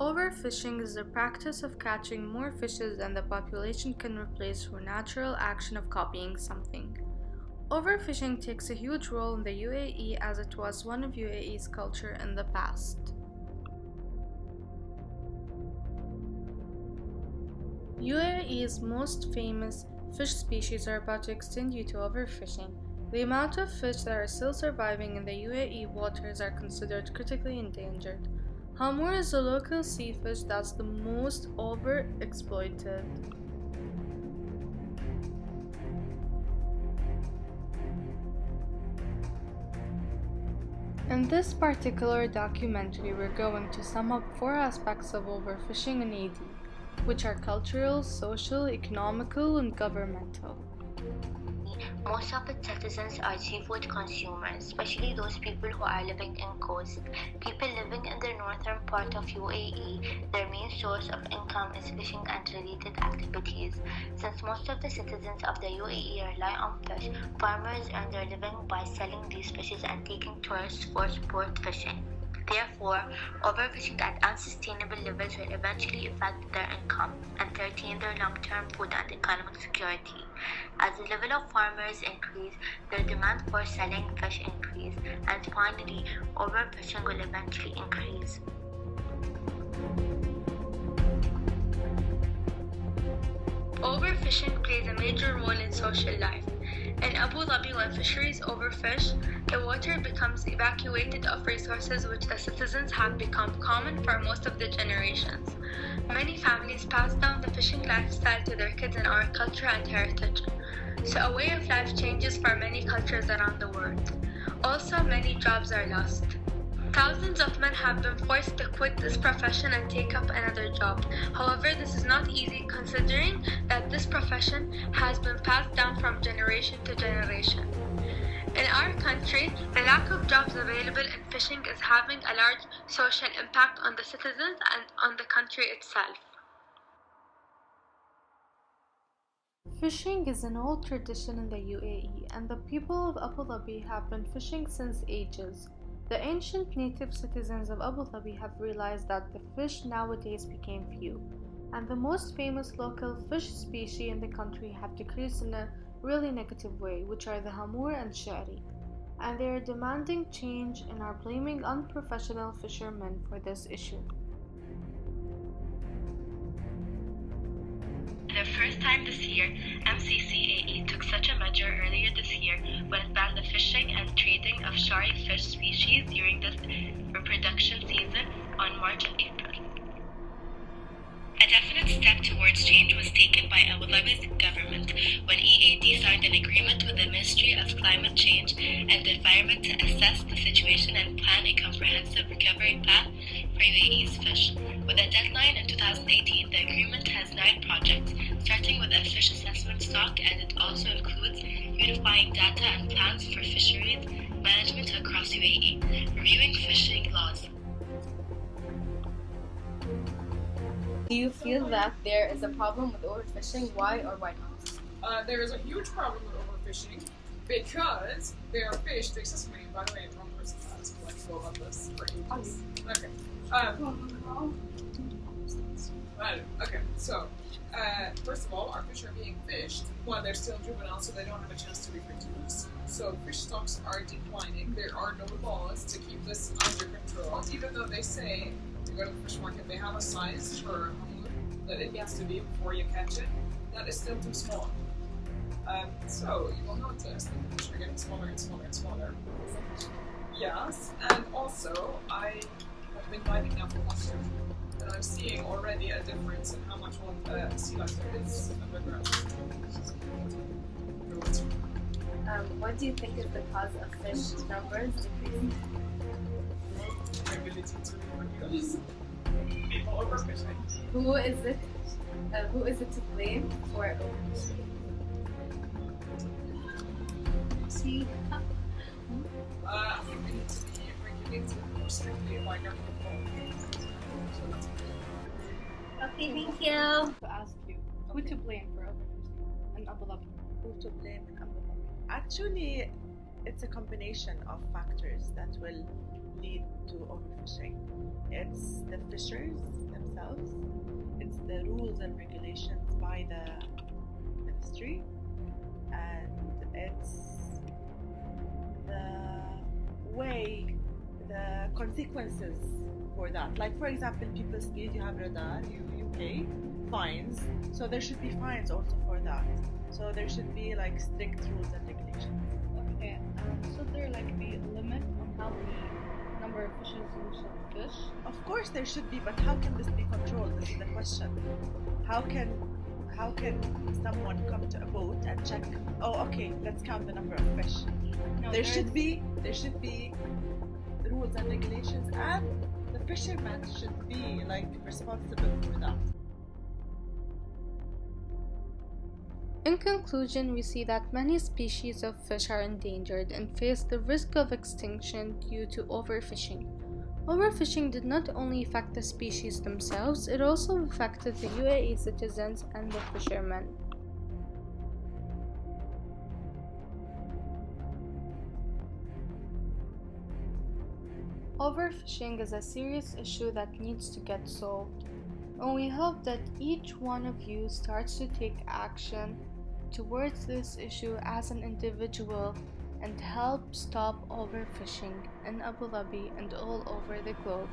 Overfishing is the practice of catching more fishes than the population can replace through natural action of copying something. Overfishing takes a huge role in the UAE as it was one of UAE's culture in the past. UAE's most famous fish species are about to extinct due to overfishing. The amount of fish that are still surviving in the UAE waters are considered critically endangered. Hamur is the local sea fish that's the most overexploited. In this particular documentary, we're going to sum up 4 aspects of overfishing in AD, which are cultural, social, economical, and governmental. Most of its citizens are seafood consumers, especially those people who are living in coast. People living in the northern part of UAE, their main source of income is fishing and related activities. Since most of the citizens of the UAE rely on fish, farmers earn their living by selling these fishes and taking tourists for sport fishing. Therefore, overfishing at unsustainable levels will eventually affect their income and threaten their long-term food and economic security. As the level of farmers increase, their demand for selling fish increase, and finally, overfishing will eventually increase. Overfishing plays a major role in social life. In Abu Dhabi, when fisheries overfish, the water becomes evacuated of resources which the citizens have become common for most of the generations. Many families pass down the fishing lifestyle to their kids in our culture and heritage. So a way of life changes for many cultures around the world. Also, many jobs are lost. Thousands of men have been forced to quit this profession and take up another job. However, this is not easy considering that this profession has been passed down from generation to generation. In our country, the lack of jobs available in fishing is having a large social impact on the citizens and on the country itself. Fishing is an old tradition in the UAE, and the people of Abu Dhabi have been fishing since ages. The ancient native citizens of Abu Dhabi have realized that the fish nowadays became few, and the most famous local fish species in the country have decreased in a really negative way, which are the hamur and shari, and they are demanding change and are blaming unprofessional fishermen for this issue. For the first time this year, MCCAE took such a measure earlier this year when it banned the fishing and trading of shari fish species during the reproduction season on March and April. A definite step towards change was taken by Abu Dhabi's government when EAD signed an agreement with the Ministry of Climate Change and the Environment to assess the situation and plan a comprehensive recovery path for UAE's fish. With a deadline in 2018, the agreement has 9 projects, starting with a fish assessment stock, and it also includes unifying data and plans for fisheries management across UAE, reviewing fishing laws. Do you feel that there is a problem with overfishing? Why or why not? There is a huge problem with overfishing because there are fish. Excuse me, by the way, the wrong person asked what to go about this for ages. Okay. Okay, so first of all, our fish are being fished while they're still juvenile, so they don't have a chance to reproduce. So fish stocks are declining. There are no laws to keep this under control, even though they say to go to the fish market, they have a size for hamur that it needs to be before you catch it. That is still too small. So you will notice that the fish are getting smaller and smaller and smaller. Yes, and also I have been diving now for 1 year, and I'm seeing already a difference in how much sea life there is underground. What do you think is the cause of fish numbers decreasing? Ability to reproduce. People overfishing. Who is it to blame for overfishing? See? I think we need to be regulated more strictly by government. Okay, thank you. To ask you, who to blame for overfishing in Abu Dhabi? Who to blame in Abu Dhabi? Actually, it's a combination of factors that will lead to overfishing. It's the fishers themselves, it's the rules and regulations by the ministry, and it's the way, the consequences for that. Like, for example, people speed, you have radar, you pay fines, so there should be fines also for that. So there should be like strict rules and regulations. Okay, should there like be a limit on how many number of fishes you should fish? Of course there should be, but how can this be controlled? This is the question. How can someone come to a boat and check, oh okay, let's count the number of fish? No, there should be rules and regulations, and the fishermen should be like responsible for that. In conclusion, we see that many species of fish are endangered and face the risk of extinction due to overfishing. Overfishing did not only affect the species themselves, it also affected the UAE citizens and the fishermen. Overfishing is a serious issue that needs to get solved, and we hope that each one of you starts to take action towards this issue as an individual and help stop overfishing in Abu Dhabi and all over the globe.